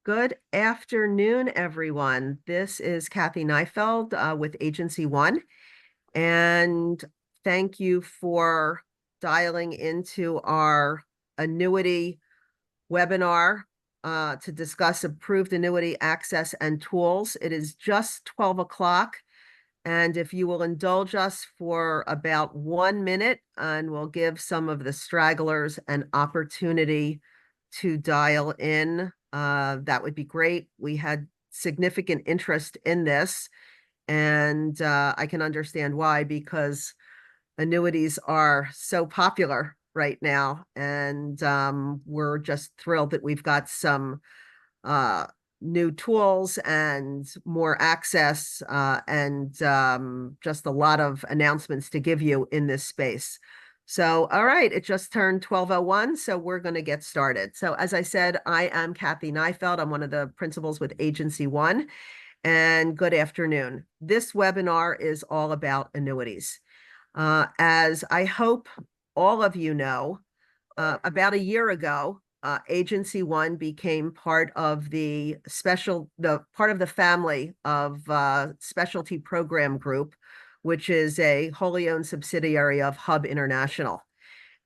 Good afternoon, everyone. This is Kathy Neifeld with Agency One, and thank you for dialing into our annuity webinar to discuss approved annuity access and tools. It is just 12 o'clock, and if you will indulge us for about 1 minute, and we'll give some of the stragglers an opportunity to dial in. That would be great. We had significant interest in this, and I can understand why, because annuities are so popular right now, and we're just thrilled that we've got some new tools and more access and just a lot of announcements to give you in this space. So, all right, it just turned 12:01, so we're going to get started. So, as I said, I am Kathy Neifeld. I'm one of the principals with Agency One, and good afternoon. This webinar is all about annuities. As I hope all of you know, about a year ago, Agency One became part of the family of Specialty Program Group, which is a wholly owned subsidiary of Hub International.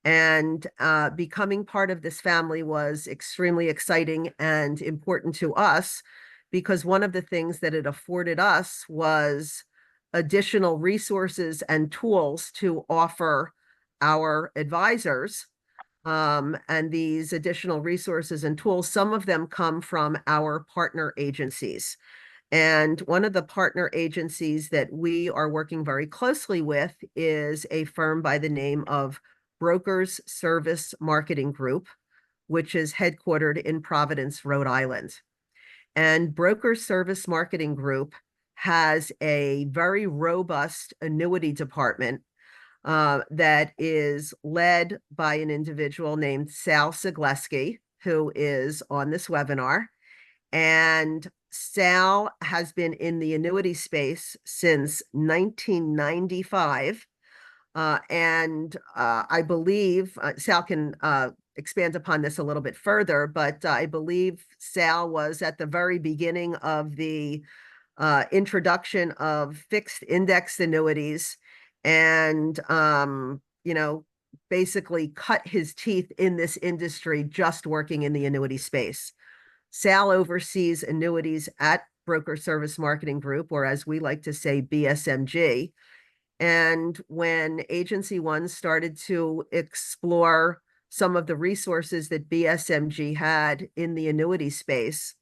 And becoming part of this family was extremely exciting and important to us, because one of the things that it afforded us was additional resources and tools to offer our advisors. And these additional resources and tools, some of them come from our partner agencies. And one of the partner agencies that we are working very closely with is a firm by the name of Brokers Service Marketing Group, which is headquartered in Providence, Rhode Island. And Brokers Service Marketing Group has a very robust annuity department that is led by an individual named Sal Sigleski, who is on this webinar. And Sal has been in the annuity space since 1995. And I believe Sal can expand upon this a little bit further, but I believe Sal was at the very beginning of the introduction of fixed index annuities, and basically cut his teeth in this industry just working in the annuity space. Sal oversees annuities at Broker Service Marketing Group, or as we like to say, BSMG. And when Agency One started to explore some of the resources that BSMG had in the annuity space,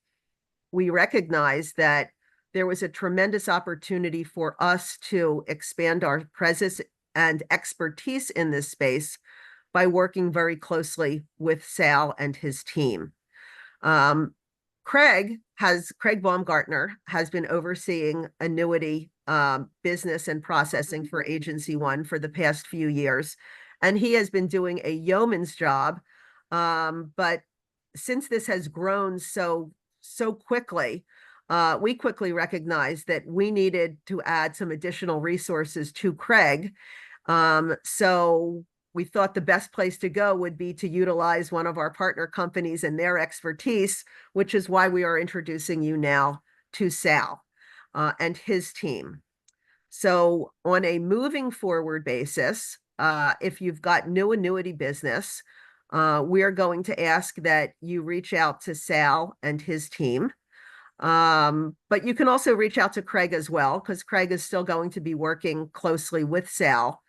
we recognized that there was a tremendous opportunity for us to expand our presence and expertise in this space by working very closely with Sal and his team. Craig Baumgartner has been overseeing annuity business and processing for Agency One for the past few years, and he has been doing a yeoman's job. But since this has grown so quickly, we quickly recognized that we needed to add some additional resources to Craig. So we thought the best place to go would be to utilize one of our partner companies and their expertise, which is why we are introducing you now to Sal and his team. So on a moving forward basis, if you've got new annuity business, we are going to ask that you reach out to Sal and his team. But you can also reach out to Craig as well, because Craig is still going to be working closely with Sal,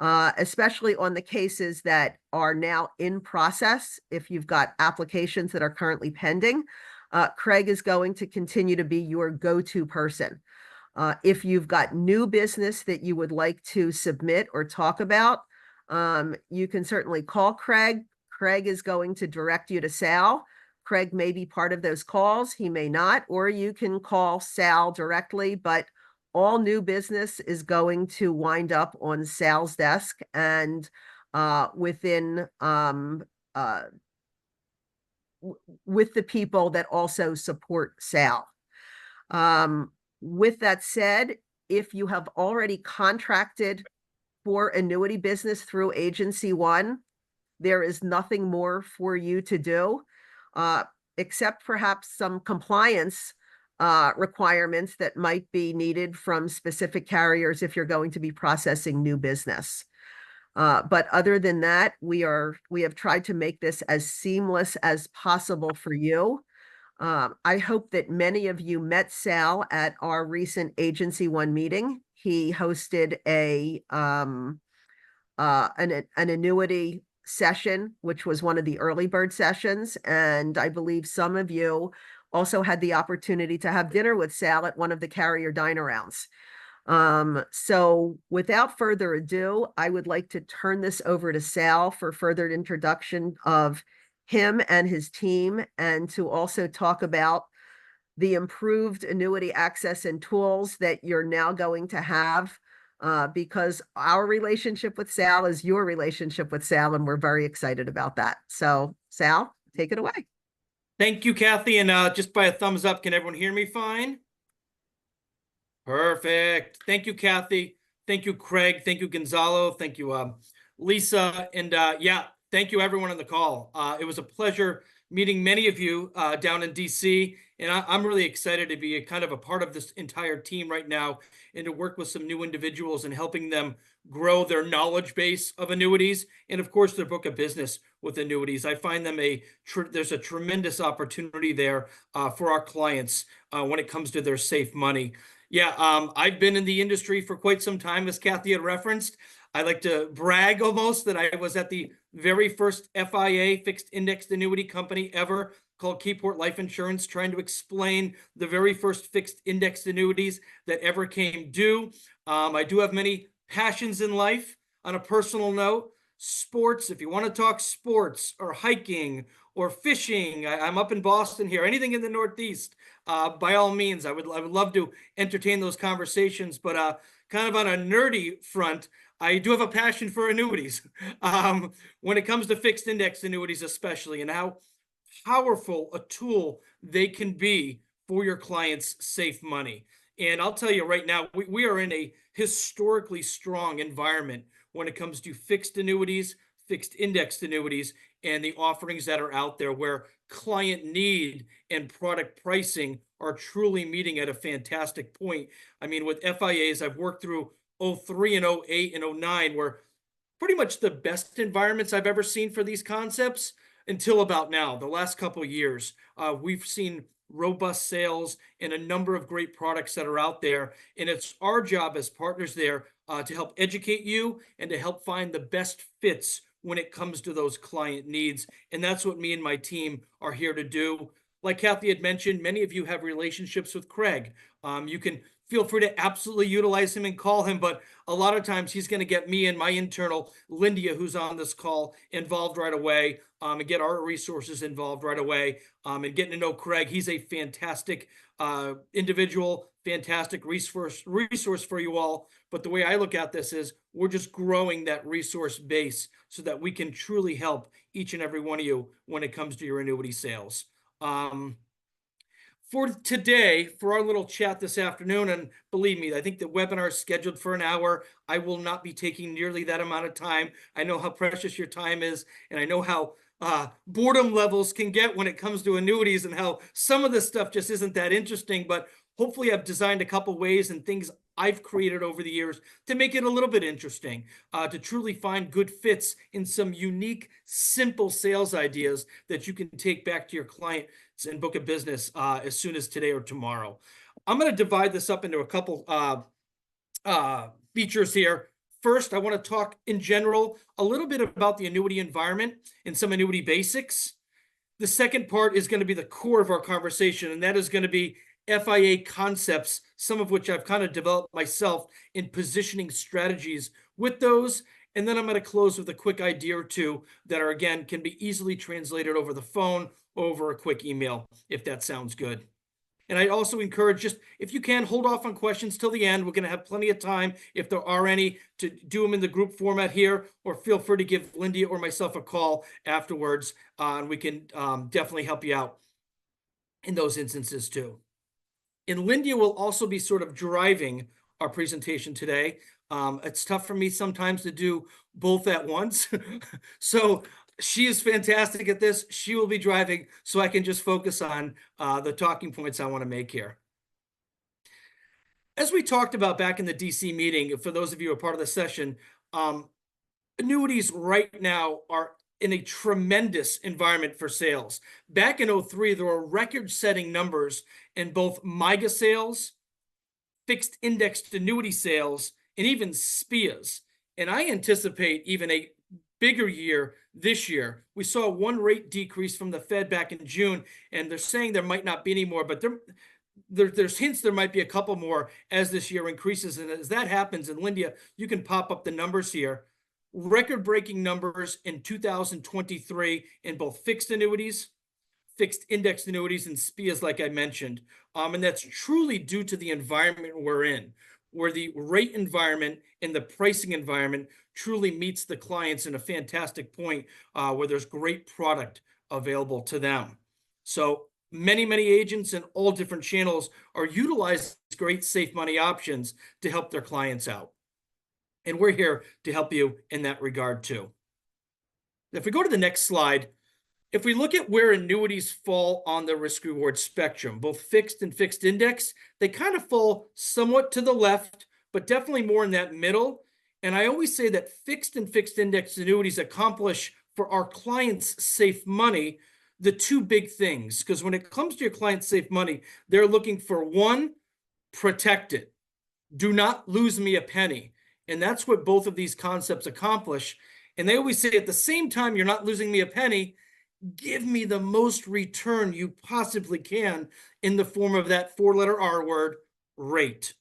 especially on the cases that are now in process. If you've got applications that are currently pending, Craig is going to continue to be your go-to person. If you've got new business that you would like to submit or talk about, you can certainly call Craig. Craig is going to direct you to Sal. Craig may be part of those calls, he may not, or you can call Sal directly, but all new business is going to wind up on Sal's desk and within with the people that also support Sal. With that said, if you have already contracted for annuity business through Agency One, there is nothing more for you to do. except perhaps some compliance requirements that might be needed from specific carriers if you're going to be processing new business. But other than that, we have tried to make this as seamless as possible for you. I hope that many of you met Sal at our recent Agency One meeting. He hosted an annuity session, which was one of the early bird sessions. And I believe some of you also had the opportunity to have dinner with Sal at one of the carrier dine-arounds. So without further ado, I would like to turn this over to Sal for further introduction of him and his team, and to also talk about the improved annuity access and tools that you're now going to have, because our relationship with Sal is your relationship with Sal, and we're very excited about that. So Sal, take it away. Thank you, Kathy. And just by a thumbs up, can everyone hear me fine? Perfect. Thank you, Kathy. Thank you, Craig. Thank you, Gonzalo. Thank you, Lisa. And yeah, thank you, everyone on the call. It was a pleasure meeting many of you down in DC. And I'm really excited to be kind of a part of this entire team right now and to work with some new individuals and helping them grow their knowledge base of annuities and, of course, their book of business with annuities. I find them there's a tremendous opportunity there for our clients when it comes to their safe money. Yeah, I've been in the industry for quite some time, as Kathy had referenced. I like to brag almost that I was at the very first FIA, fixed indexed annuity company ever, called Keyport Life Insurance, trying to explain the very first fixed indexed annuities that ever came due. I do have many passions in life. On a personal note, sports, if you want to talk sports or hiking or fishing, I'm up in Boston here, anything in the Northeast, by all means, I would love to entertain those conversations. But kind of on a nerdy front, I do have a passion for annuities when it comes to fixed index annuities, especially, and how powerful a tool they can be for your clients' safe money. And I'll tell you right now, we are in a historically strong environment when it comes to fixed annuities, fixed indexed annuities, and the offerings that are out there where client need and product pricing are truly meeting at a fantastic point. I mean, with FIAs, I've worked through 03 and 08 and 09, where pretty much the best environments I've ever seen for these concepts until about now. The last couple of years, we've seen robust sales and a number of great products that are out there. And it's our job as partners there to help educate you and to help find the best fits when it comes to those client needs. And that's what me and my team are here to do. Like Kathy had mentioned, many of you have relationships with Craig. You can feel free to absolutely utilize him and call him, but a lot of times he's going to get me and my internal Lindia, who's on this call, involved right away, and get our resources involved right away, and getting to know Craig. He's a fantastic individual, fantastic resource for you all. But the way I look at this is we're just growing that resource base so that we can truly help each and every one of you when it comes to your annuity sales. For today, for our little chat this afternoon, and believe me, I think the webinar is scheduled for an hour. I will not be taking nearly that amount of time. I know how precious your time is, and I know how boredom levels can get when it comes to annuities and how some of this stuff just isn't that interesting. But hopefully I've designed a couple ways and things I've created over the years to make it a little bit interesting, to truly find good fits in some unique, simple sales ideas that you can take back to your client and book a business as soon as today or tomorrow. I'm going to divide this up into a couple features here. First, I want to talk in general a little bit about the annuity environment and some annuity basics. The second part is going to be the core of our conversation, and that is going to be FIA concepts, some of which I've kind of developed myself in positioning strategies with those. And then I'm going to close with a quick idea or two that are, again, can be easily translated over the phone or over a quick email, if that sounds good. And I also encourage, just if you can, hold off on questions till the end. We're going to have plenty of time, if there are any, to do them in the group format here, or feel free to give Lindy or myself a call afterwards, and we can definitely help you out in those instances too. And Lindy will also be sort of driving our presentation today. It's tough for me sometimes to do both at once. So She is fantastic at this. She will be driving, so I can just focus on the talking points I want to make here. As we talked about back in the DC meeting, for those of you who are part of the session, annuities right now are in a tremendous environment for sales. Back in 03, there were record-setting numbers in both MYGA sales, fixed indexed annuity sales, and even SPIAs. And I anticipate even a bigger year this year. We saw one rate decrease from the Fed back in June, and they're saying there might not be any more, but there's hints there might be a couple more as this year increases. And as that happens, and Linda, you can pop up the numbers here. Record-breaking numbers in 2023 in both fixed annuities, fixed indexed annuities, and SPIAs, like I mentioned. And that's truly due to the environment we're in, where the rate environment and the pricing environment truly meets the clients in a fantastic point, where there's great product available to them. So many agents in all different channels are utilizing great safe money options to help their clients out. And we're here to help you in that regard too. If we go to the next slide, if we look at where annuities fall on the risk reward spectrum, both fixed and fixed index, they kind of fall somewhat to the left, but definitely more in that middle. And I always say that fixed and fixed index annuities accomplish for our clients' safe money the two big things. Because when it comes to your clients' safe money, they're looking for one, protect it. Do not lose me a penny. And that's what both of these concepts accomplish. And they always say at the same time, you're not losing me a penny, give me the most return you possibly can in the form of that four-letter R word, rate.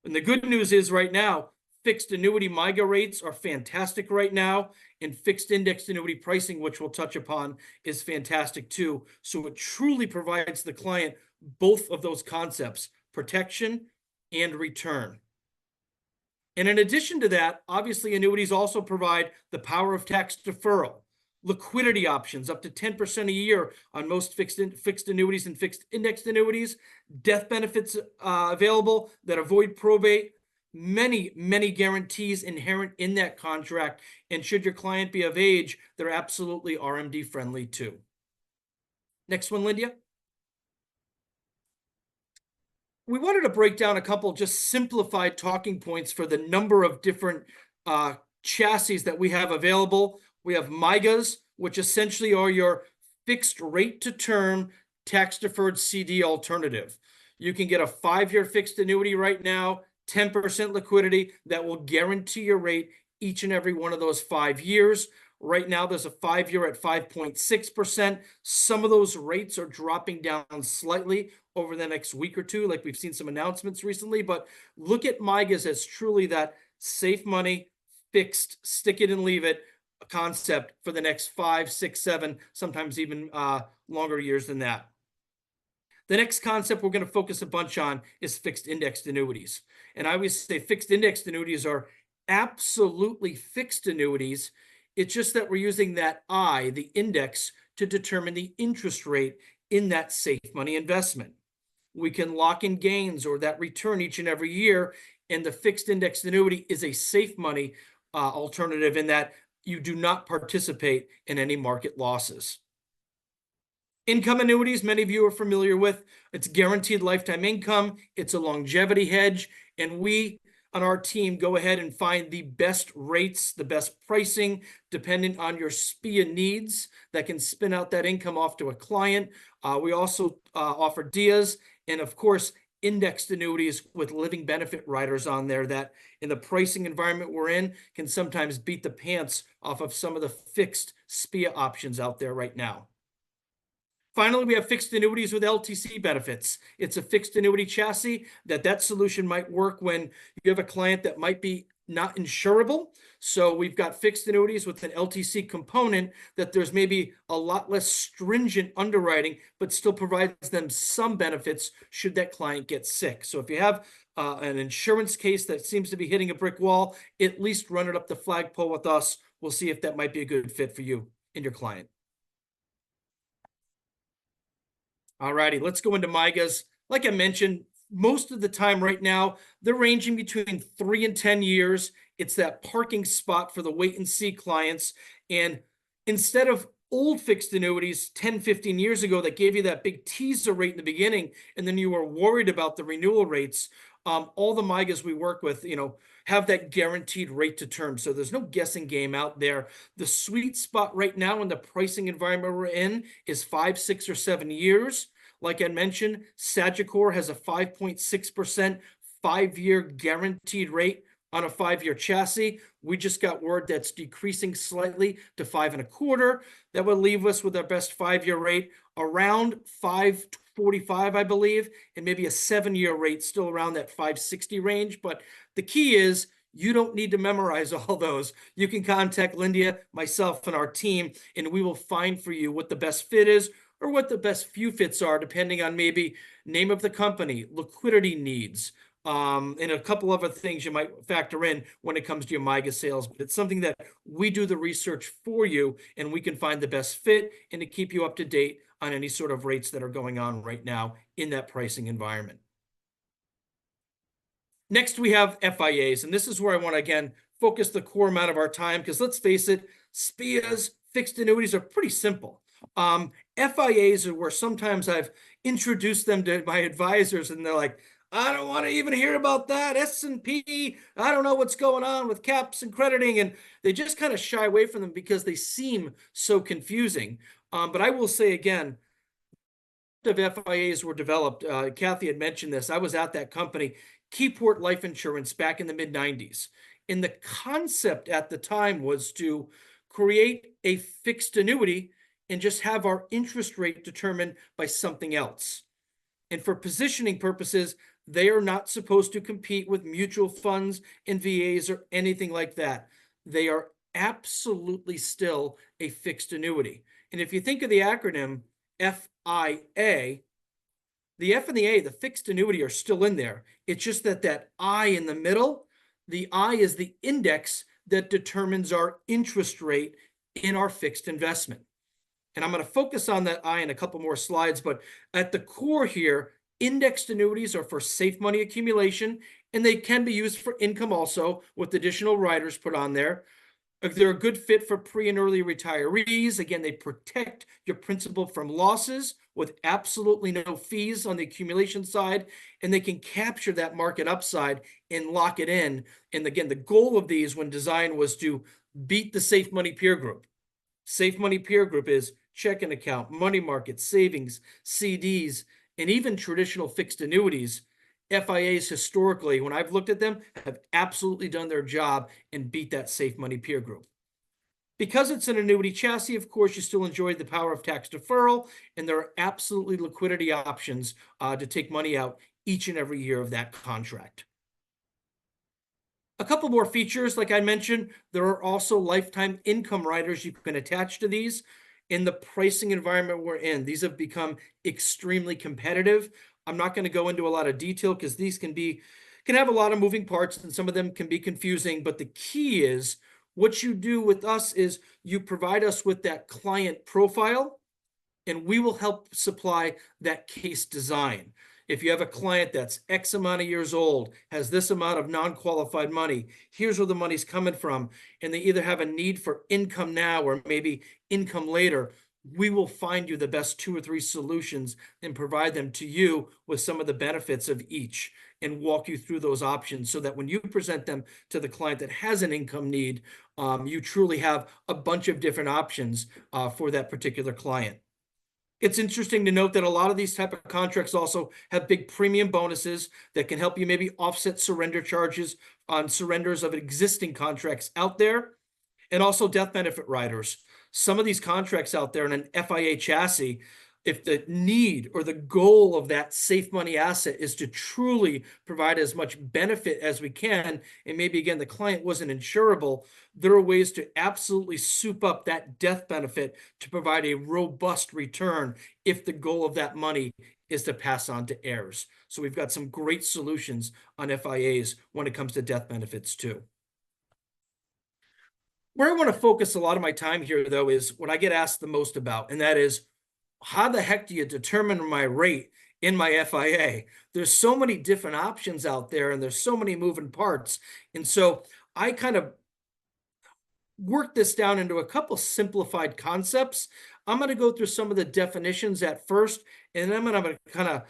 And the good news is right now, fixed annuity MYGA rates are fantastic right now, and fixed indexed annuity pricing, which we'll touch upon, is fantastic too. So it truly provides the client both of those concepts, protection and return. And in addition to that, obviously annuities also provide the power of tax deferral, liquidity options up to 10% a year on most fixed annuities and fixed indexed annuities, death benefits available that avoid probate, many guarantees inherent in that contract. And should your client be of age, they're absolutely RMD friendly too. Next one, Lydia. We wanted to break down a couple just simplified talking points for the number of different chassis that we have available. We have MYGAs, which essentially are your fixed rate to term tax deferred CD alternative. You can get a 5-year fixed annuity right now, 10% liquidity that will guarantee your rate each and every one of those 5 years. Right now, there's a 5-year at 5.6%. Some of those rates are dropping down slightly over the next week or two, like we've seen some announcements recently. But look at MYGAs as truly that safe money, fixed, stick it and leave it concept for the next 5, 6, 7, sometimes even longer years than that. The next concept we're going to focus a bunch on is fixed indexed annuities. And I always say fixed indexed annuities are absolutely fixed annuities. It's just that we're using that I, the index, to determine the interest rate in that safe money investment. We can lock in gains or that return each and every year, and the fixed indexed annuity is a safe money alternative in that you do not participate in any market losses. Income annuities, many of you are familiar with. It's guaranteed lifetime income. It's a longevity hedge, and we on our team go ahead and find the best rates, the best pricing, depending on your SPIA needs that can spin out that income off to a client. We also offer DIAs and, of course, indexed annuities with living benefit riders on there that in the pricing environment we're in can sometimes beat the pants off of some of the fixed SPIA options out there right now. Finally, we have fixed annuities with LTC benefits. It's a fixed annuity chassis that solution might work when you have a client that might be not insurable. So we've got fixed annuities with an LTC component that there's maybe a lot less stringent underwriting, but still provides them some benefits should that client get sick. So if you have an insurance case that seems to be hitting a brick wall, at least run it up the flagpole with us. We'll see if that might be a good fit for you and your client. All righty, let's go into MYGAs. Like I mentioned, most of the time right now, they're ranging between 3 and 10 years. It's that parking spot for the wait and see clients. And instead of old fixed annuities 10, 15 years ago that gave you that big teaser rate in the beginning, and then you were worried about the renewal rates, all the MIGAs we work with, have that guaranteed rate to term. So there's no guessing game out there. The sweet spot right now in the pricing environment we're in is 5, 6, or 7 years. Like I mentioned, Sagicor has a 5.6% 5-year guaranteed rate on a 5-year chassis. We just got word that's decreasing slightly to 5.25. That would leave us with our best 5-year rate around 5.45, I believe, and maybe a 7-year rate still around that 5.60 range. But the key is you don't need to memorize all those. You can contact Linda, myself, and our team, and we will find for you what the best fit is or what the best few fits are, depending on maybe name of the company, liquidity needs, and a couple other things you might factor in when it comes to your MIGA sales. But it's something that we do the research for you, and we can find the best fit and to keep you up to date on any sort of rates that are going on right now in that pricing environment. Next, we have FIAs, and this is where I want to, again, focus the core amount of our time, because let's face it, SPIAs, fixed annuities, are pretty simple. FIAs are where sometimes I've introduced them to my advisors, and they're like, I don't want to even hear about that. S&P, I don't know what's going on with caps and crediting, and they just kind of shy away from them because they seem so confusing. But I will say again, of FIAs were developed. Kathy had mentioned this. I was at that company, Keyport Life Insurance, back in the mid-90s. And the concept at the time was to create a fixed annuity and just have our interest rate determined by something else. And for positioning purposes, they are not supposed to compete with mutual funds and VAs or anything like that. They are absolutely still a fixed annuity. And if you think of the acronym FIA, the F and the A, the fixed annuity, are still in there. It's just that I in the middle, the I is the index that determines our interest rate in our fixed investment. And I'm going to focus on that I in a couple more slides, but at the core here, indexed annuities are for safe money accumulation, and they can be used for income also with additional riders put on there. They're a good fit for pre and early retirees. Again, they protect your principal from losses with absolutely no fees on the accumulation side, and they can capture that market upside and lock it in. And again, the goal of these when designed was to beat the safe money peer group. Safe money peer group is checking account, money market, savings, CDs, and even traditional fixed annuities. FIAs historically, when I've looked at them, have absolutely done their job and beat that safe money peer group. Because it's an annuity chassis, of course, you still enjoy the power of tax deferral, and there are absolutely liquidity options to take money out each and every year of that contract. A couple more features, like I mentioned, there are also lifetime income riders you can attach to these. In the pricing environment we're in, these have become extremely competitive. I'm not going to go into a lot of detail because these can have a lot of moving parts, and some of them can be confusing. But the key is what you do with us is you provide us with that client profile, and we will help supply that case design. If you have a client that's X amount of years old, has this amount of non-qualified money, here's where the money's coming from, and they either have a need for income now or maybe income later, we will find you the best 2 or 3 solutions and provide them to you with some of the benefits of each and walk you through those options so that when you present them to the client that has an income need, you truly have a bunch of different options for that particular client. It's interesting to note that a lot of these type of contracts also have big premium bonuses that can help you maybe offset surrender charges on surrenders of existing contracts out there, and also death benefit riders. Some of these contracts out there in an FIA chassis, if the need or the goal of that safe money asset is to truly provide as much benefit as we can, and maybe again the client wasn't insurable, there are ways to absolutely soup up that death benefit to provide a robust return if the goal of that money is to pass on to heirs. So we've got some great solutions on FIAs when it comes to death benefits too. Where I want to focus a lot of my time here, though, is what I get asked the most about, and that is, how the heck do you determine my rate in my FIA? There's so many different options out there, and there's so many moving parts. And so I kind of work this down into a couple simplified concepts. I'm going to go through some of the definitions at first, and then I'm going to kind of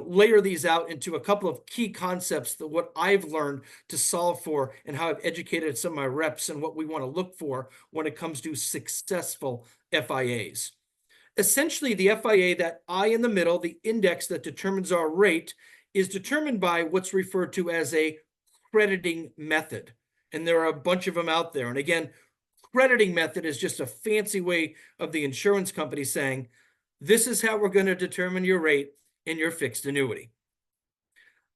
layer these out into a couple of key concepts that what I've learned to solve for and how I've educated some of my reps and what we want to look for when it comes to successful FIAs. Essentially, the FIA, that I in the middle, the index that determines our rate, is determined by what's referred to as a crediting method. And there are a bunch of them out there. And again, crediting method is just a fancy way of the insurance company saying, this is how we're going to determine your rate in your fixed annuity.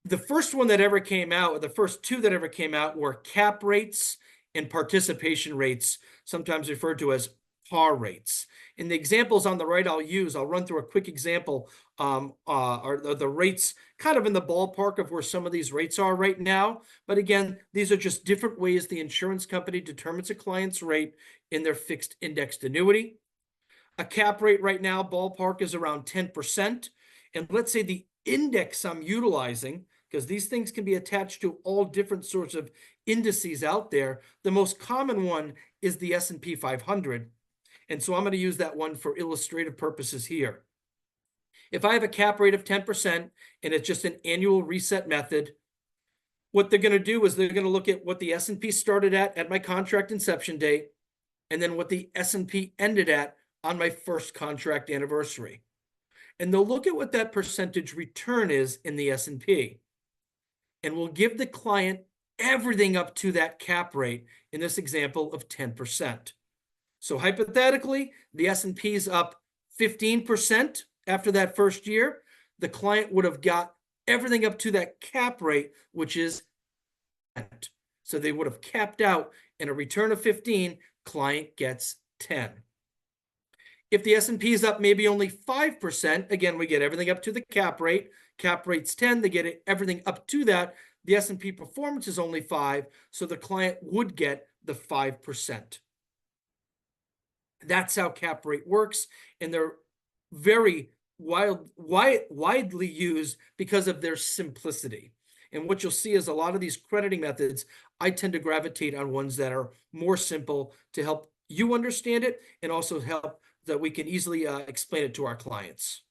The first one that ever came out, or the first two that ever came out, were cap rates and participation rates, sometimes referred to as par rates. In the examples on the right I'll run through a quick example, are the rates kind of in the ballpark of where some of these rates are right now. But again, these are just different ways the insurance company determines a client's rate in their fixed indexed annuity. A cap rate right now, ballpark, is around 10%. And let's say the index I'm utilizing, because these things can be attached to all different sorts of indices out there. The most common one is the S&P 500. And so I'm going to use that one for illustrative purposes here. If I have a cap rate of 10% and it's just an annual reset method, what they're going to do is they're going to look at what the S&P started at my contract inception date, and then what the S&P ended at on my first contract anniversary. And they'll look at what that percentage return is in the S&P. And we'll give the client everything up to that cap rate, in this example of 10%. So hypothetically, the S&P is up 15% after that first year. The client would have got everything up to that cap rate, which is 10. So they would have capped out in a return of 15, client gets 10. If the S&P is up maybe only 5%, again, we get everything up to the cap rate. Cap rate's 10, they get everything up to that. The S&P performance is only 5, so the client would get the 5%. That's how cap rate works, and they're very widely used because of their simplicity. And what you'll see is a lot of these crediting methods, I tend to gravitate on ones that are more simple to help you understand it, and also help that we can easily explain it to our clients.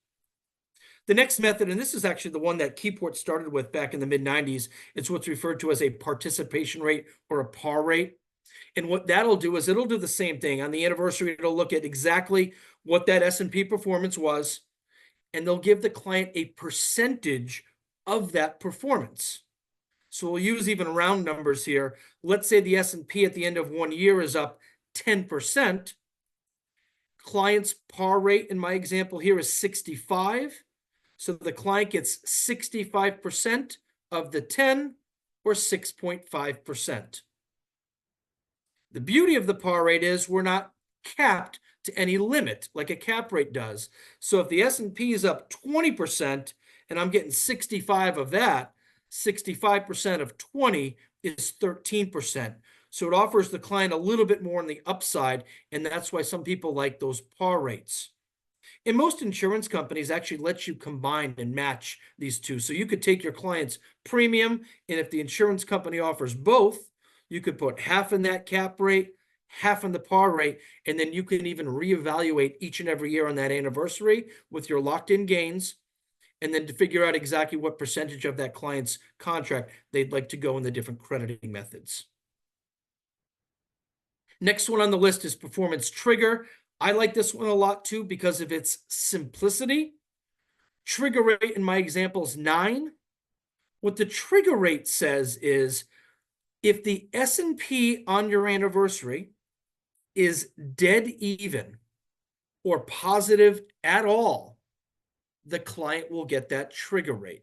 The next method, and this is actually the one that Keyport started with back in the mid-90s, it's what's referred to as a participation rate or a par rate. And what that'll do is it'll do the same thing. On the anniversary, it'll look at exactly what that S&P performance was, and they'll give the client a percentage of that performance. So we'll use even round numbers here. Let's say the S&P at the end of 1 year is up 10%. Client's par rate in my example here is 65. So the client gets 65% of the 10, or 6.5%. The beauty of the par rate is we're not capped to any limit like a cap rate does. So if the S&P is up 20% and I'm getting 65 of that, 65% of 20 is 13%. So it offers the client a little bit more on the upside, and that's why some people like those par rates. And most insurance companies actually let you combine and match these two. So you could take your client's premium, and if the insurance company offers both, you could put half in that cap rate, half in the par rate, and then you can even reevaluate each and every year on that anniversary with your locked-in gains, and then to figure out exactly what percentage of that client's contract they'd like to go in the different crediting methods. Next one on the list is performance trigger. I like this one a lot too because of its simplicity. Trigger rate in my example is 9. What the trigger rate says is if the S&P on your anniversary is dead even or positive at all, the client will get that trigger rate.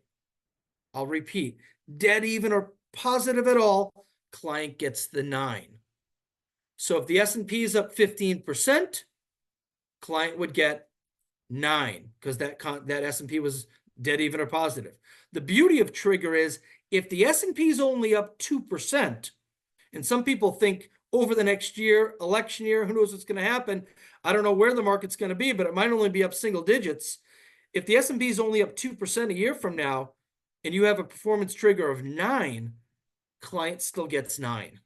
I'll repeat, dead even or positive at all, client gets the 9. So if the S&P is up 15%, client would get 9 because that S&P was dead even or positive. The beauty of trigger is if the S&P is only up 2%, and some people think over the next year, election year, who knows what's going to happen? I don't know where the market's going to be, but it might only be up single digits. If the S&P is only up 2% a year from now, and you have a performance trigger of 9, client still gets 9.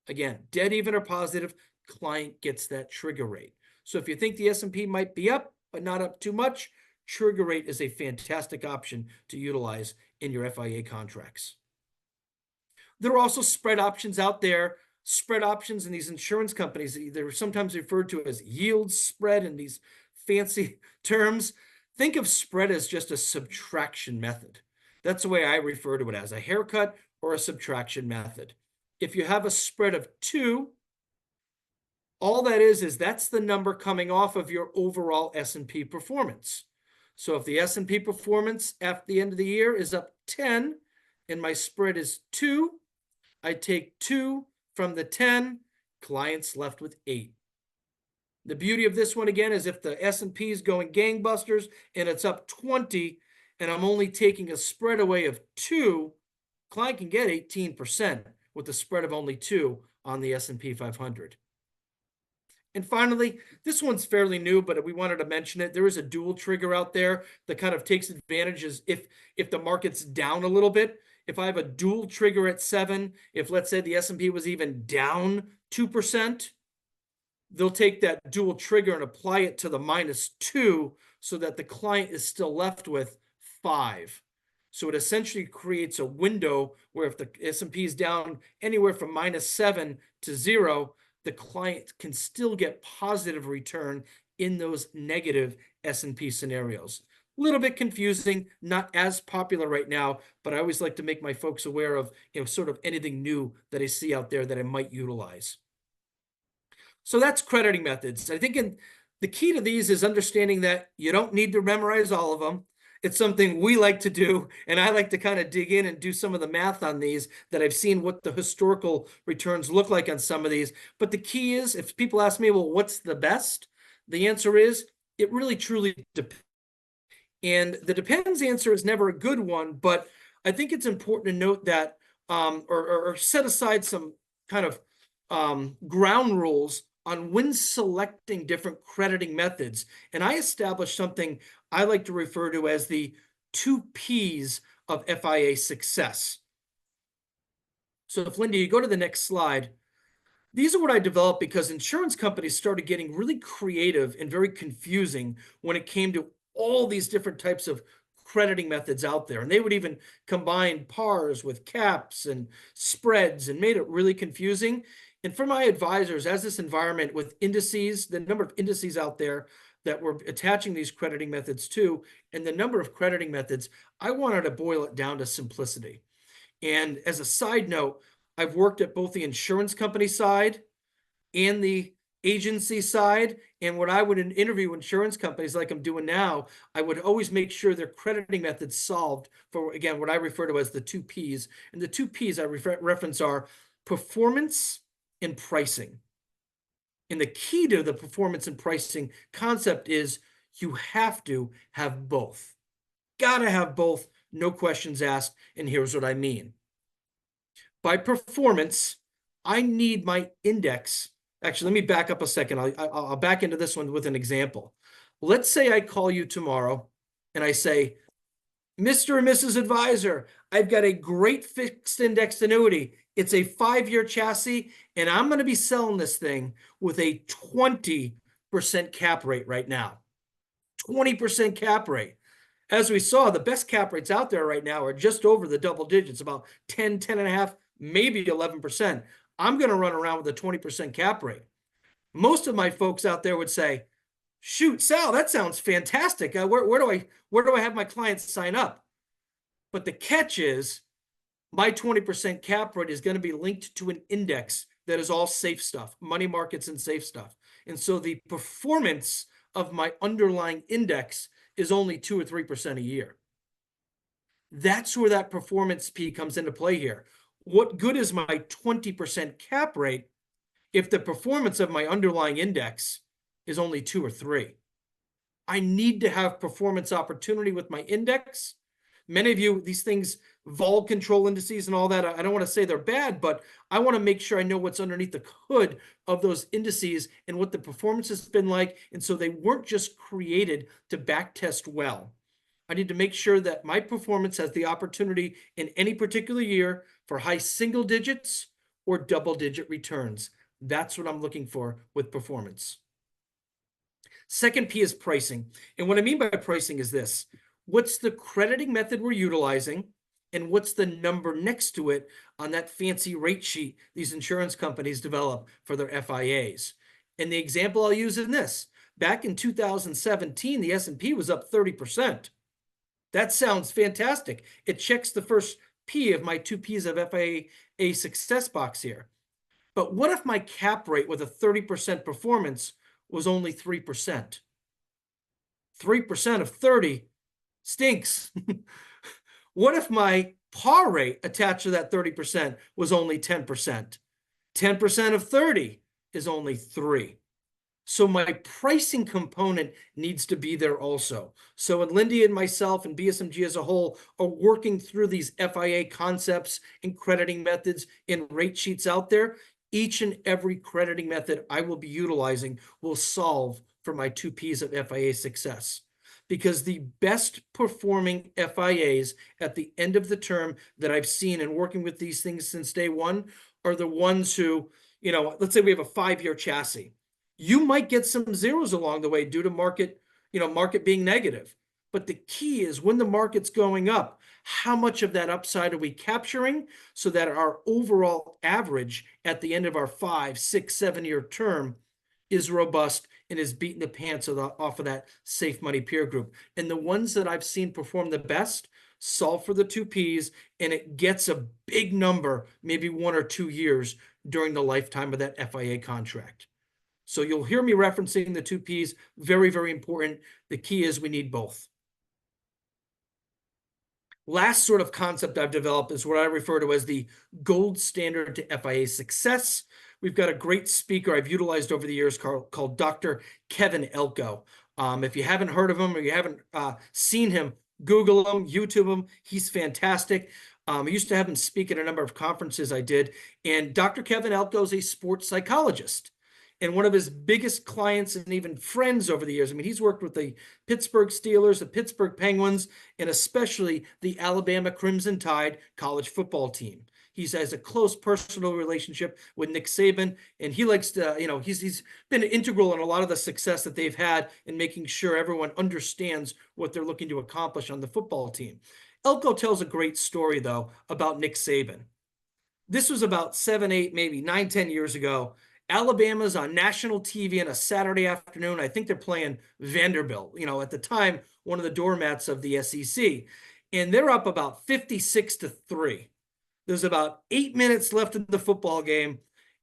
Again, dead even or positive, client gets that trigger rate. So if you think the S&P might be up, but not up too much, trigger rate is a fantastic option to utilize in your FIA contracts. There are also spread options out there. Spread options in these insurance companies, they're sometimes referred to as yield spread in these fancy terms. Think of spread as just a subtraction method. That's the way I refer to it, as a haircut or a subtraction method. If you have a spread of 2, all that is that's the number coming off of your overall S&P performance. So if the S&P performance at the end of the year is up 10 and my spread is 2, I take 2 from the 10, clients left with 8. The beauty of this one again is if the S&P is going gangbusters and it's up 20 and I'm only taking a spread away of 2, client can get 18% with a spread of only 2 on the S&P 500. And finally, this one's fairly new, but we wanted to mention it. There is a dual trigger out there that kind of takes advantages if the market's down a little bit. If I have a dual trigger at 7, if let's say the S&P was even down 2%, they'll take that dual trigger and apply it to the -2 so that the client is still left with 5. So it essentially creates a window where if the S&P is down anywhere from -7 to 0, the client can still get positive return in those negative S&P scenarios. A little bit confusing, not as popular right now, but I always like to make my folks aware of, sort of anything new that I see out there that I might utilize. So that's crediting methods. I think the key to these is understanding that you don't need to memorize all of them. It's something we like to do, and I like to kind of dig in and do some of the math on these that I've seen what the historical returns look like on some of these. But the key is, if people ask me, well, what's the best? The answer is, it really truly depends. And the depends answer is never a good one, but I think it's important to note that, or set aside some kind of ground rules on when selecting different crediting methods. And I established something I like to refer to as the 2 Ps of FIA success. So if Linda, you go to the next slide, these are what I developed because insurance companies started getting really creative and very confusing when it came to all these different types of crediting methods out there. And they would even combine pars with caps and spreads and made it really confusing. And for my advisors, as this environment with indices, the number of indices out there that we're attaching these crediting methods to, and the number of crediting methods, I wanted to boil it down to simplicity. And as a side note, I've worked at both the insurance company side and the agency side. And when I would interview insurance companies like I'm doing now, I would always make sure their crediting methods solved for, again, what I refer to as the 2 Ps. And the 2 Ps I reference are performance and pricing. And the key to the performance and pricing concept is you have to have both. Gotta have both, no questions asked. And here's what I mean. By performance, I need my index. Actually, let me back up a second. I'll back into this one with an example. Let's say I call you tomorrow and I say, Mr. and Mrs. Advisor, I've got a great fixed indexed annuity. It's a 5-year chassis, and I'm going to be selling this thing with a 20% cap rate right now. 20% cap rate. As we saw, the best cap rates out there right now are just over the double digits, about 10, 10.5, maybe 11%. I'm going to run around with a 20% cap rate. Most of my folks out there would say, shoot, Sal, that sounds fantastic. Where do I have my clients sign up? But the catch is my 20% cap rate is going to be linked to an index that is all safe stuff, money markets and safe stuff. And so the performance of my underlying index is only 2 or 3% a year. That's where that performance P comes into play here. What good is my 20% cap rate if the performance of my underlying index is only 2 or 3? I need to have performance opportunity with my index. Many of you, these things, vol control indices and all that, I don't want to say they're bad, but I want to make sure I know what's underneath the hood of those indices and what the performance has been like. And so they weren't just created to backtest well. I need to make sure that my performance has the opportunity in any particular year for high single digits or double-digit returns. That's what I'm looking for with performance. Second P is pricing. And what I mean by pricing is this: what's the crediting method we're utilizing, and what's the number next to it on that fancy rate sheet these insurance companies develop for their FIAs? And the example I'll use in this: back in 2017, the S&P was up 30%. That sounds fantastic. It checks the first P of my two Ps of FIA success box here. But what if my cap rate with a 30% performance was only 3%? 3% of 30 stinks. What if my par rate attached to that 30% was only 10%? 10% of 30 is only 3. So my pricing component needs to be there also. So when Lindy and myself and BSMG as a whole are working through these FIA concepts and crediting methods and rate sheets out there, each and every crediting method I will be utilizing will solve for my two Ps of FIA success. Because the best performing FIAs at the end of the term that I've seen in working with these things since day one are the ones who, let's say we have a 5-year chassis. You might get some zeros along the way due to market being negative. But the key is, when the market's going up, how much of that upside are we capturing so that our overall average at the end of our 5, 6, 7-year term is robust and is beating the pants off of that safe money peer group. And the ones that I've seen perform the best solve for the two Ps, and it gets a big number, maybe 1 or 2 years during the lifetime of that FIA contract. So you'll hear me referencing the two Ps, very, very important. The key is we need both. Last sort of concept I've developed is what I refer to as the gold standard to FIA success. We've got a great speaker I've utilized over the years called Dr. Kevin Elko. If you haven't heard of him or you haven't seen him, Google him, YouTube him. He's fantastic. I used to have him speak at a number of conferences I did. And Dr. Kevin Elko is a sports psychologist. And one of his biggest clients and even friends over the years, he's worked with the Pittsburgh Steelers, the Pittsburgh Penguins, and especially the Alabama Crimson Tide college football team. He has a close personal relationship with Nick Saban, and he likes to, he's been integral in a lot of the success that they've had in making sure everyone understands what they're looking to accomplish on the football team. Elko tells a great story, though, about Nick Saban. This was about 7, 8, maybe 9, 10 years ago. Alabama's on national TV on a Saturday afternoon. I think they're playing Vanderbilt, at the time, one of the doormats of the SEC. And they're up about 56-3. There's about 8 minutes left in the football game,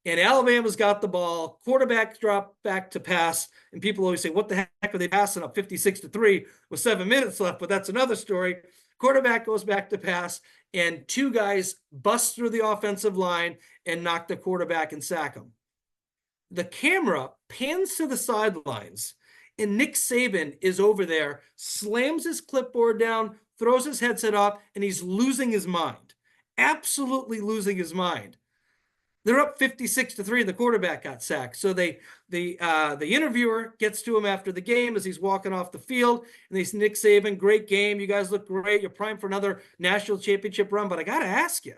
and Alabama's got the ball. Quarterback drop back to pass, and people always say, what the heck are they passing up 56-3 with 7 minutes left? But that's another story. Quarterback goes back to pass, and 2 guys bust through the offensive line and knock the quarterback and sack him. The camera pans to the sidelines, and Nick Saban is over there, slams his clipboard down, throws his headset off, and he's losing his mind. Absolutely losing his mind. They're up 56-3, and the quarterback got sacked. So the interviewer gets to him after the game as he's walking off the field, and they say, Nick Saban, great game. You guys look great. You're primed for another national championship run. But I got to ask you,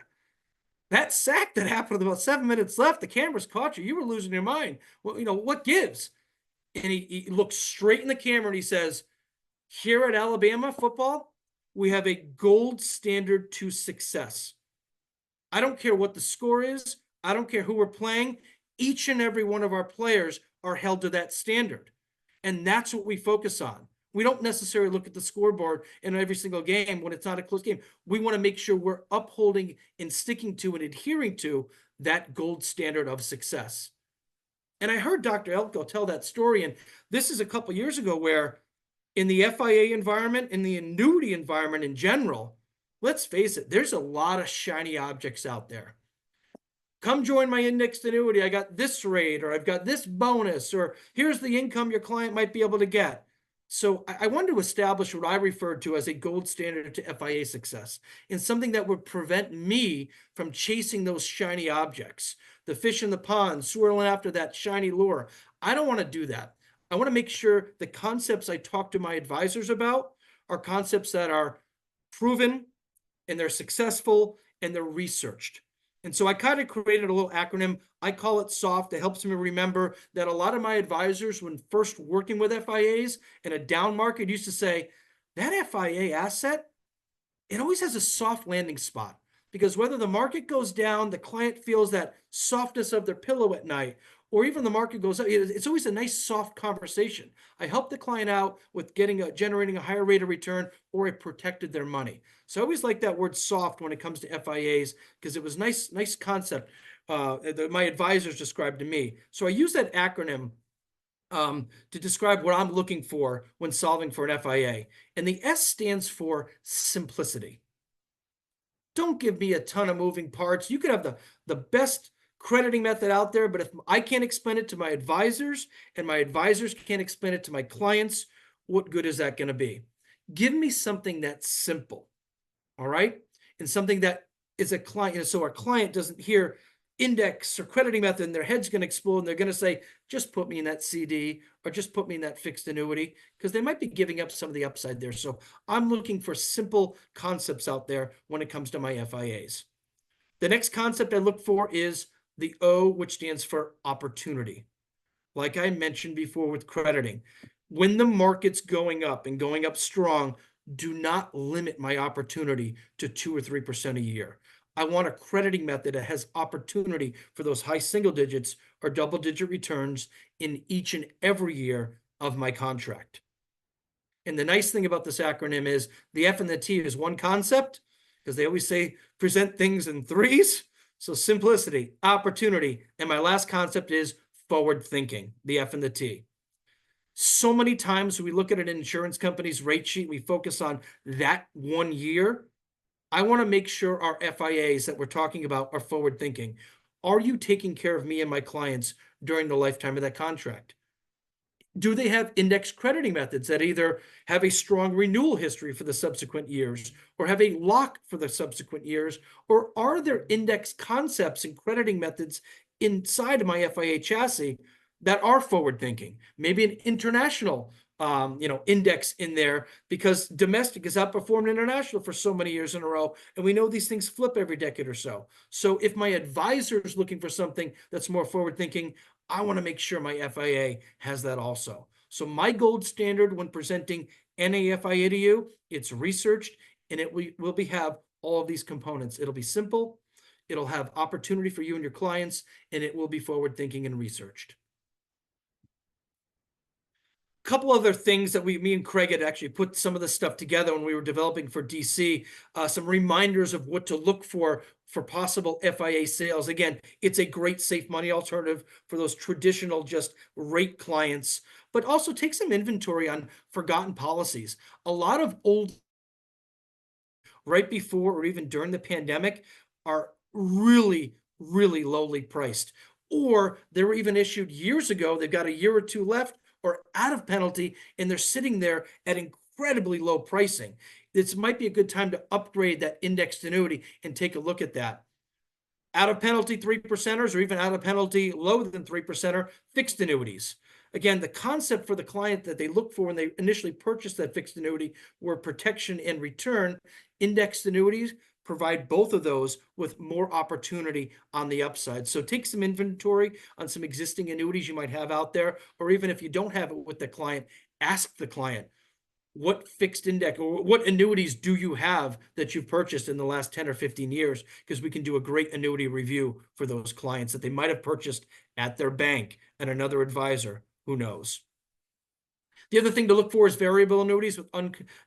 that sack that happened with about 7 minutes left, the cameras caught you. You were losing your mind. Well, what gives? And he looks straight in the camera and he says, here at Alabama football, we have a gold standard to success. I don't care what the score is. I don't care who we're playing. Each and every one of our players are held to that standard. And that's what we focus on. We don't necessarily look at the scoreboard in every single game when it's not a close game. We want to make sure we're upholding and sticking to and adhering to that gold standard of success. And I heard Dr. Elko tell that story, and this is a couple years ago, where in the FIA environment, in the annuity environment in general, let's face it, there's a lot of shiny objects out there. Come join my indexed annuity. I got this rate, or I've got this bonus, or here's the income your client might be able to get. So I wanted to establish what I referred to as a gold standard to FIA success, and something that would prevent me from chasing those shiny objects, the fish in the pond, swirling after that shiny lure. I don't want to do that. I want to make sure the concepts I talk to my advisors about are concepts that are proven, and they're successful, and they're researched. And so I kind of created a little acronym. I call it SOFT. It helps me remember that a lot of my advisors, when first working with FIAs in a down market, used to say, that FIA asset, it always has a soft landing spot, because whether the market goes down, the client feels that softness of their pillow at night, or even the market goes up, it's always a nice soft conversation. I help the client out with generating a higher rate of return, or it protected their money. So I always like that word soft when it comes to FIAs, because it was nice concept that my advisors described to me. So I use that acronym to describe what I'm looking for when solving for an FIA. And the S stands for simplicity. Don't give me a ton of moving parts. You could have the best crediting method out there, but if I can't explain it to my advisors and my advisors can't explain it to my clients, what good is that going to be? Give me something that's simple, all right? And something that is a client, so our client doesn't hear index or crediting method and their head's going to explode and they're going to say, just put me in that CD or just put me in that fixed annuity, because they might be giving up some of the upside there. So I'm looking for simple concepts out there when it comes to my FIAs. The next concept I look for is the O, which stands for opportunity. Like I mentioned before with crediting, when the market's going up and going up strong, do not limit my opportunity to 2 or 3% a year. I want a crediting method that has opportunity for those high single digits or double-digit returns in each and every year of my contract. And the nice thing about this acronym is the F and the T is one concept, because they always say present things in threes. So simplicity, opportunity, and my last concept is forward thinking, the F and the T. So many times we look at an insurance company's rate sheet, we focus on that 1 year. I want to make sure our FIAs that we're talking about are forward thinking. Are you taking care of me and my clients during the lifetime of that contract? Do they have index crediting methods that either have a strong renewal history for the subsequent years or have a lock for the subsequent years? Or are there index concepts and crediting methods inside of my FIA chassis that are forward thinking? Maybe an international index in there, because domestic has outperformed international for so many years in a row. And we know these things flip every decade or so. So if my advisor is looking for something that's more forward thinking, I want to make sure my FIA has that also. So my gold standard when presenting any FIA to you, it's researched, and it will have all of these components. It'll be simple, it'll have opportunity for you and your clients, and it will be forward thinking and researched. Couple other things that me and Craig had actually put some of this stuff together when we were developing for DC, some reminders of what to look for possible FIA sales. Again, it's a great safe money alternative for those traditional just rate clients, but also take some inventory on forgotten policies. A lot of old right before or even during the pandemic are really, really lowly priced, or they were even issued years ago. They've got a year or two left, or out of penalty, and they're sitting there at incredibly low pricing. This might be a good time to upgrade that indexed annuity and take a look at that. Out of penalty 3%ers, or even out of penalty lower than 3%er fixed annuities. Again, the concept for the client that they look for when they initially purchased that fixed annuity were protection and return. Indexed annuities provide both of those with more opportunity on the upside. So take some inventory on some existing annuities you might have out there, or even if you don't have it with the client, ask the client, what fixed index or what annuities do you have that you've purchased in the last 10 or 15 years? Because we can do a great annuity review for those clients that they might have purchased at their bank and another advisor, who knows. The other thing to look for is variable annuities with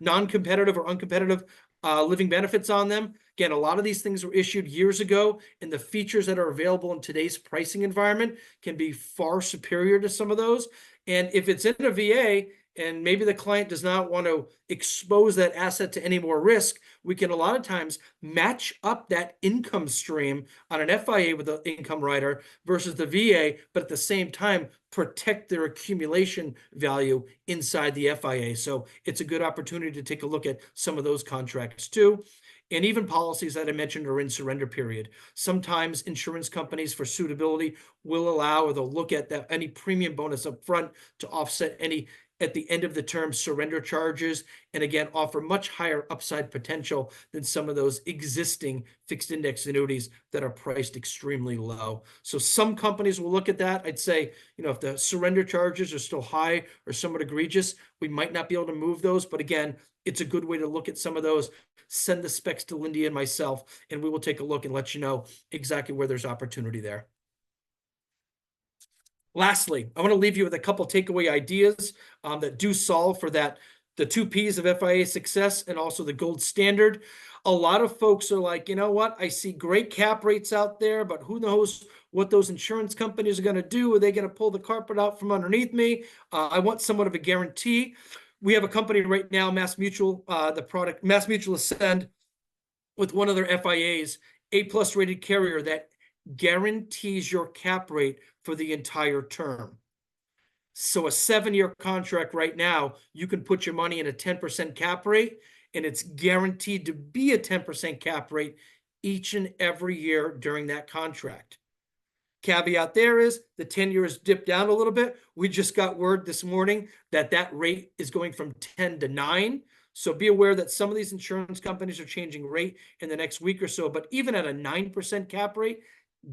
non-competitive or uncompetitive living benefits on them. Again, a lot of these things were issued years ago, and the features that are available in today's pricing environment can be far superior to some of those. And if it's in a VA, and maybe the client does not want to expose that asset to any more risk, we can a lot of times match up that income stream on an FIA with an income rider versus the VA, but at the same time, protect their accumulation value inside the FIA. So it's a good opportunity to take a look at some of those contracts too. And even policies that I mentioned are in surrender period. Sometimes insurance companies for suitability will allow, or they'll look at that any premium bonus up front to offset any at the end of the term surrender charges, and again, offer much higher upside potential than some of those existing fixed index annuities that are priced extremely low. So some companies will look at that. I'd say, if the surrender charges are still high or somewhat egregious, we might not be able to move those. But again, it's a good way to look at some of those. Send the specs to Lindy and myself, and we will take a look and let you know exactly where there's opportunity there. Lastly, I want to leave you with a couple takeaway ideas that do solve for that, the 2 Ps of FIA success and also the gold standard. A lot of folks are like, you know what? I see great cap rates out there, but who knows what those insurance companies are going to do? Are they going to pull the carpet out from underneath me? I want somewhat of a guarantee. We have a company right now, Mass Mutual, the product Mass Mutual Ascend, with one of their FIAs, A+ rated carrier that guarantees your cap rate for the entire term. So a 7-year contract right now, you can put your money in a 10% cap rate, and it's guaranteed to be a 10% cap rate each and every year during that contract. Caveat there is the 10 years dipped down a little bit. We just got word this morning that that rate is going from 10 to 9. So be aware that some of these insurance companies are changing rate in the next week or so. But even at a 9% cap rate,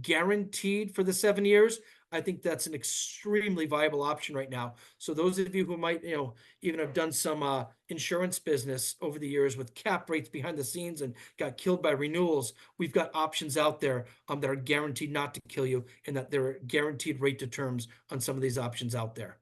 guaranteed for the 7 years, I think that's an extremely viable option right now. So those of you who might, even have done some insurance business over the years with cap rates behind the scenes and got killed by renewals, we've got options out there that are guaranteed not to kill you, and that there are guaranteed rate to terms on some of these options out there.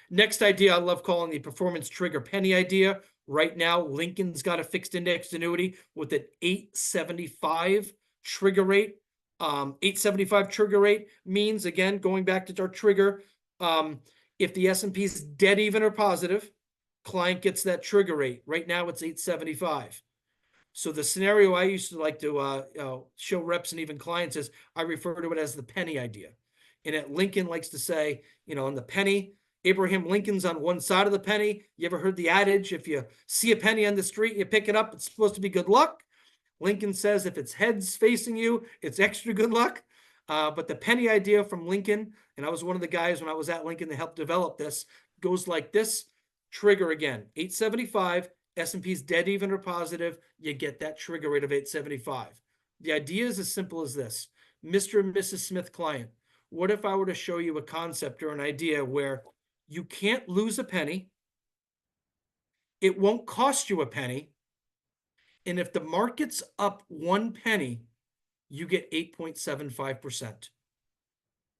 Next idea, I love calling the performance trigger penny idea. Right now, Lincoln's got a fixed index annuity with an 875 trigger rate. 875 trigger rate means, again, going back to our trigger, if the S&P is dead even or positive, client gets that trigger rate. Right now it's 875. So the scenario I used to like to show reps and even clients is I refer to it as the penny idea. And at Lincoln likes to say, in the penny, Abraham Lincoln's on one side of the penny. You ever heard the adage, if you see a penny on the street, you pick it up, it's supposed to be good luck? Lincoln says if it's heads facing you, it's extra good luck. But the penny idea from Lincoln, and I was one of the guys when I was at Lincoln that helped develop this, goes like this. Trigger again, 875, S&P's dead even or positive, you get that trigger rate of 875. The idea is as simple as this. Mr. and Mrs. Smith client, what if I were to show you a concept or an idea where you can't lose a penny, it won't cost you a penny, and if the market's up 1 penny, you get 8.75%.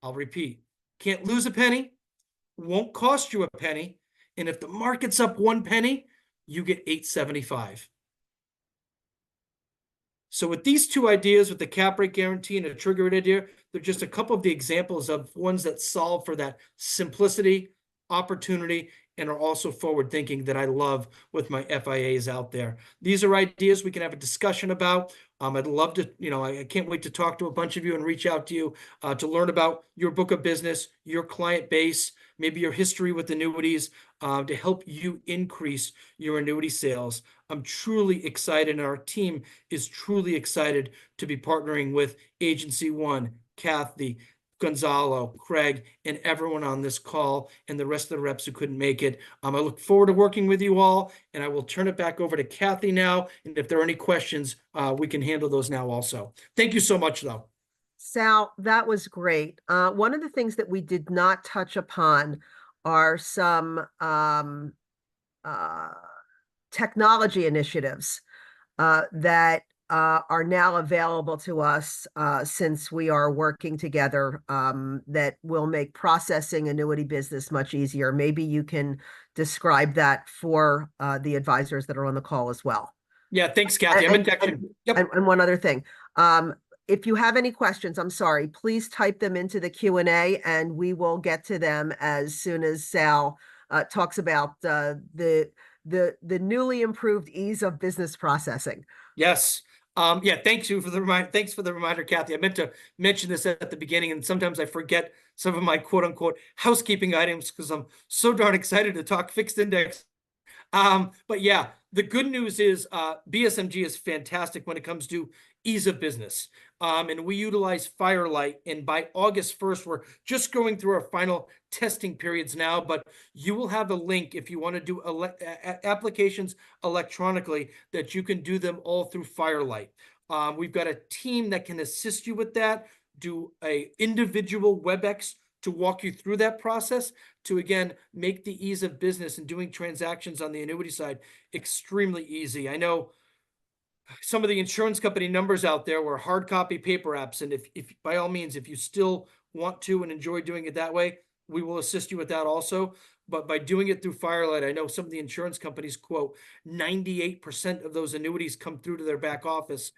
I'll repeat. Can't lose a penny, won't cost you a penny, and if the market's up 1 penny, you get 875. So with these 2 ideas, with the cap rate guarantee and a trigger rate idea, they're just a couple of the examples of ones that solve for that simplicity, opportunity, and are also forward thinking that I love with my FIAs out there. These are ideas we can have a discussion about. I'd love to, I can't wait to talk to a bunch of you and reach out to you to learn about your book of business, your client base, maybe your history with annuities, to help you increase your annuity sales. I'm truly excited, and our team is truly excited to be partnering with Agency One, Kathy, Gonzalo, Craig, and everyone on this call, and the rest of the reps who couldn't make it. I look forward to working with you all, and I will turn it back over to Kathy now. And if there are any questions, we can handle those now also. Thank you so much, though. Sal, that was great. One of the things that we did not touch upon are some technology initiatives that are now available to us since we are working together, that will make processing annuity business much easier. Maybe you can describe that for the advisors that are on the call as well. Yeah, thanks, Kathy. And one other thing. If you have any questions, I'm sorry, please type them into the Q&A, and we will get to them as soon as Sal talks about the newly improved ease of business processing. Yes. Yeah, thanks for the reminder, Kathy. I meant to mention this at the beginning, and sometimes I forget some of my quote unquote housekeeping items because I'm so darn excited to talk fixed index But yeah, the good news is BSMG is fantastic when it comes to ease of business. And we utilize Firelight. And by August 1st, we're just going through our final testing periods now. But you will have a link if you want to do applications electronically that you can do them all through Firelight. We've got a team that can assist you with that, do a individual WebEx to walk you through that process to, again, make the ease of business and doing transactions on the annuity side extremely easy. I know some of the insurance company numbers out there were hard copy paper apps. And if by all means, if you still want to and enjoy doing it that way, we will assist you with that also. But by doing it through Firelight, I know some of the insurance companies quote 98% of those annuities come through to their back office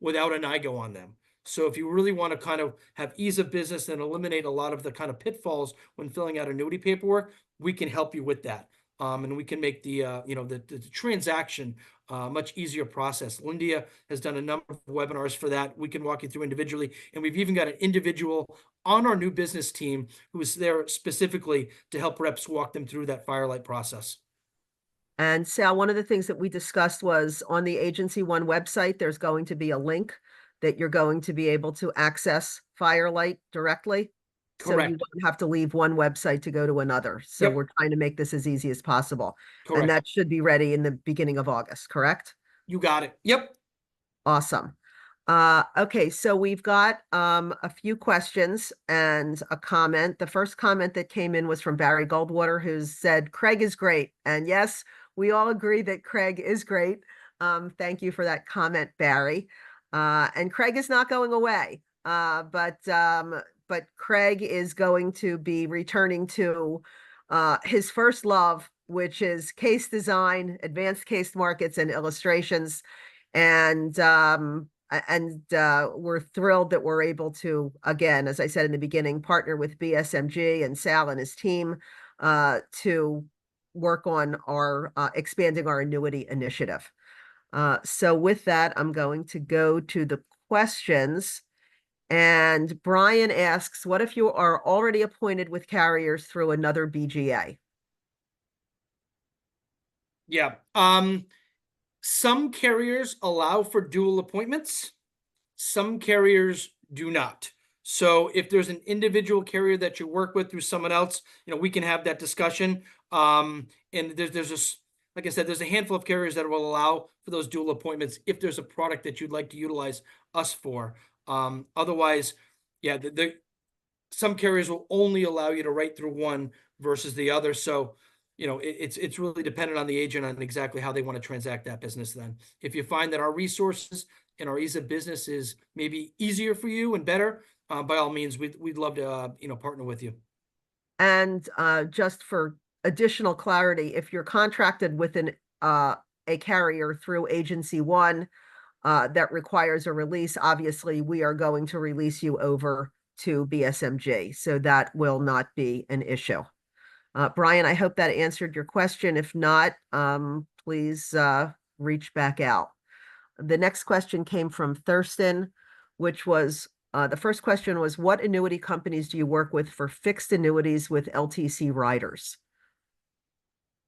without an IGO on them. So if you really want to kind of have ease of business and eliminate a lot of the kind of pitfalls when filling out annuity paperwork, we can help you with that. And we can make the the transaction much easier process. Lindia has done a number of webinars for that. We can walk you through individually, and we've even got an individual on our new business team who is there specifically to help reps walk them through that Firelight process. And Sal, one of the things that we discussed was on the Agency One website, there's going to be a link that you're going to be able to access Firelight directly. So you Correct. don't have to leave one website to go to another. So Yep. we're trying to make this as easy as possible. And Correct. that should be ready in the beginning of August, correct? You got it. Yep. Awesome. Okay, so we've got a few questions and a comment. The first comment that came in was from Barry Goldwater, who said, Craig is great. And yes, we all agree that Craig is great. Thank you for that comment, Barry. And Craig is not going away, but Craig is going to be returning to his first love, which is case design, advanced case markets, and illustrations. And we're thrilled that we're able to, again, as I said in the beginning, partner with BSMG and Sal and his team to work on our expanding our annuity initiative. So with that, I'm going to go to the questions. And Brian asks, what if you are already appointed with carriers through another BGA? Yeah. Some carriers allow for dual appointments. Some carriers do not. So if there's an individual carrier that you work with through someone else, we can have that discussion. And there's like I said, there's a handful of carriers that will allow for those dual appointments if there's a product that you'd like to utilize us for. Otherwise, yeah, some carriers will only allow you to write through one versus the other. So it's really dependent on the agent on exactly how they want to transact that business. Then if you find that our resources and our ease of business is maybe easier for you and better, by all means, we'd love to partner with you. And just for additional clarity, if you're contracted with a carrier through Agency One that requires a release, obviously we are going to release you over to BSMG, so that will not be an issue. Brian, I hope that answered your question. If not, please reach back out. The next question came from Thurston, which was, the first question was, what annuity companies do you work with for fixed annuities with LTC riders?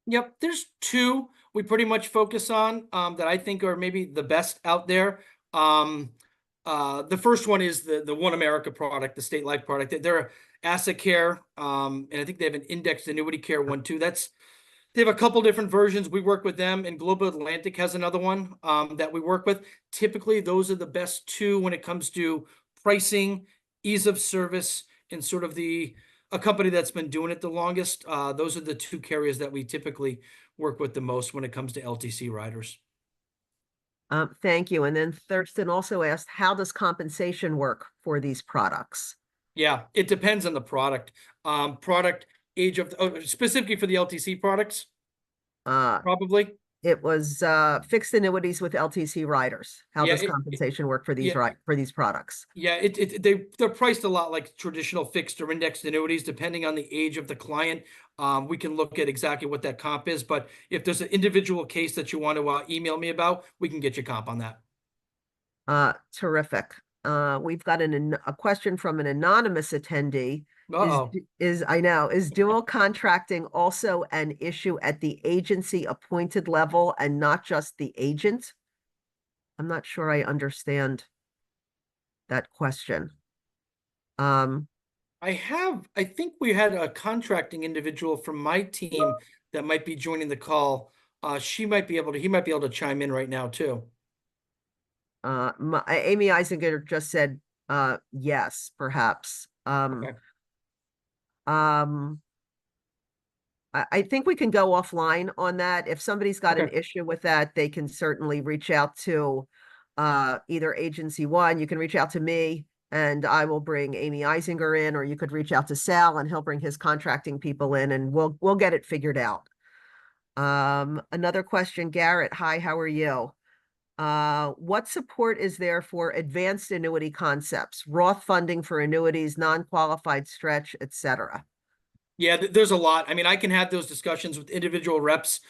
Yep, there's two we pretty much focus on that I think are maybe the best out there. The first one is the One America product, the State Life product. They're asset care, and I think they have an indexed annuity care one too. They have a couple different versions. We work with them, and Global Atlantic has another one that we work with. Typically, those are the best two when it comes to pricing, ease of service, and sort of a company that's been doing it the longest. Those are the two carriers that we typically work with the most when it comes to LTC riders. Thank you. And then Thurston also asked, how does compensation work for these products? Yeah, it depends on the product. Product age of specifically for the LTC products, probably. It was fixed annuities with LTC riders. How Yeah, does compensation work for these yeah, for these products? yeah. They're priced a lot like traditional fixed or indexed annuities, depending on the age of the client. We can look at exactly what that comp is, but if there's an individual case that you want to email me about, we can get you comp on that. Terrific. We've got a question from an anonymous attendee Uh-oh. I know, is dual contracting also an issue at the agency appointed level and not just the agent? I'm not sure I understand that question. Um, I think we had a contracting individual from my team that might be joining the call. He might be able to chime in right now too. Amy Eisinger just said, yes, perhaps. Okay. Um, I think we can go offline on that. If somebody's got an Okay. issue with that, they can certainly reach out to either Agency One. You can reach out to me and I will bring Amy Eisinger in, or you could reach out to Sal and he'll bring his contracting people in and we'll get it figured out. Another question, Garrett. Hi, how are you? What support is there for advanced annuity concepts, Roth funding for annuities, non-qualified stretch, etc.? Yeah, there's a lot. I mean, I can have those discussions with individual reps,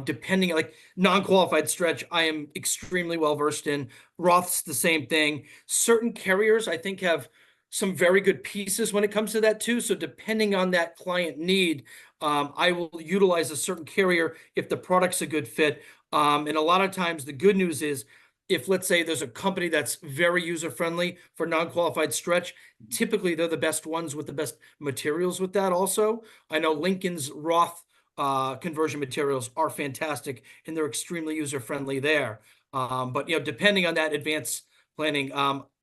depending like non-qualified stretch, I am extremely well versed in. Roth's the same thing. Certain carriers, I think, have some very good pieces when it comes to that too. So depending on that client need, I will utilize a certain carrier if the product's a good fit. And a lot of times the good news is if let's say there's a company that's very user friendly for non-qualified stretch, typically they're the best ones with the best materials with that also. I know Lincoln's Roth conversion materials are fantastic and they're extremely user friendly there. But depending on that advanced planning,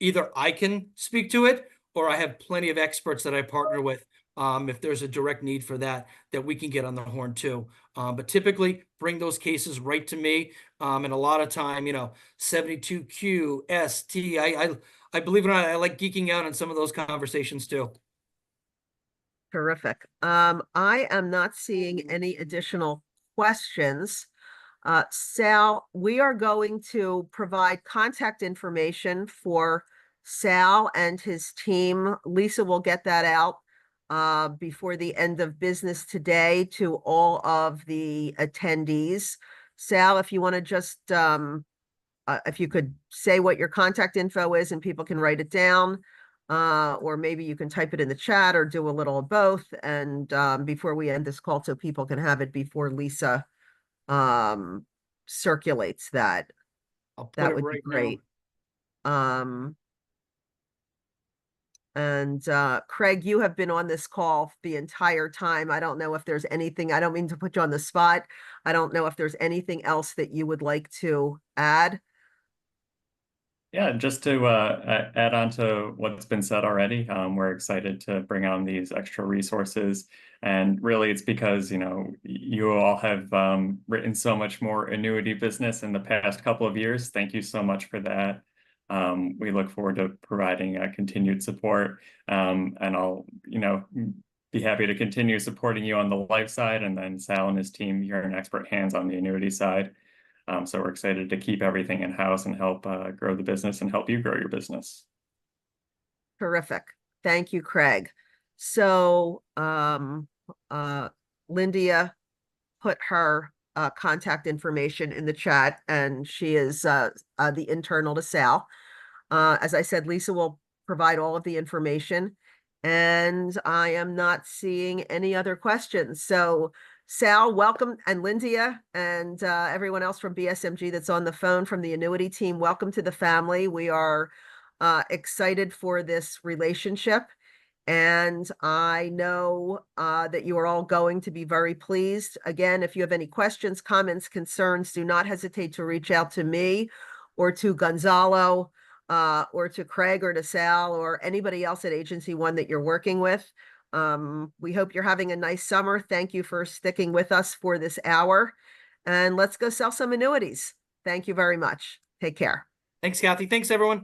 either I can speak to it or I have plenty of experts that I partner with. If there's a direct need for that we can get on the horn too. But typically bring those cases right to me. And a lot of time, 72Q, ST, I believe it or not, I like geeking out on some of those conversations too. Terrific. I am not seeing any additional questions. Sal, we are going to provide contact information for Sal and his team. Lisa will get that out before the end of business today to all of the attendees. Sal, if you want to just, if you could say what your contact info is and people can write it down, or maybe you can type it in the chat or do a little of both. And before we end this call, so people can have it before Lisa um circulates that, I'll put that it would be right now. great. um and Craig, you have been on this call the entire time. I don't know if there's anything, I don't mean to put you on the spot, I don't know if there's anything else that you would like to add. Yeah, just to add on to what's been said already, we're excited to bring on these extra resources. And really, it's because, you all have written so much more annuity business in the past couple of years. Thank you so much for that. We look forward to providing continued support. And I'll, be happy to continue supporting you on the life side. And then Sal and his team, you're in expert hands on the annuity side. So we're excited to keep everything in-house and help grow the business and help you grow your business. Terrific. Thank you, Craig. So Lindia put her contact information in the chat, and she is the internal to Sal. As I said, Lisa will provide all of the information, and I am not seeing any other questions. So Sal, welcome, and Lindia and everyone else from BSMG that's on the phone from the annuity team, welcome to the family. We are excited for this relationship. And I know that you are all going to be very pleased. Again, if you have any questions, comments, concerns, do not hesitate to reach out to me or to Gonzalo or to Craig or to Sal or anybody else at Agency One that you're working with. We hope you're having a nice summer. Thank you for sticking with us for this hour. And let's go sell some annuities. Thank you very much. Take care. Thanks, Kathy. Thanks, everyone.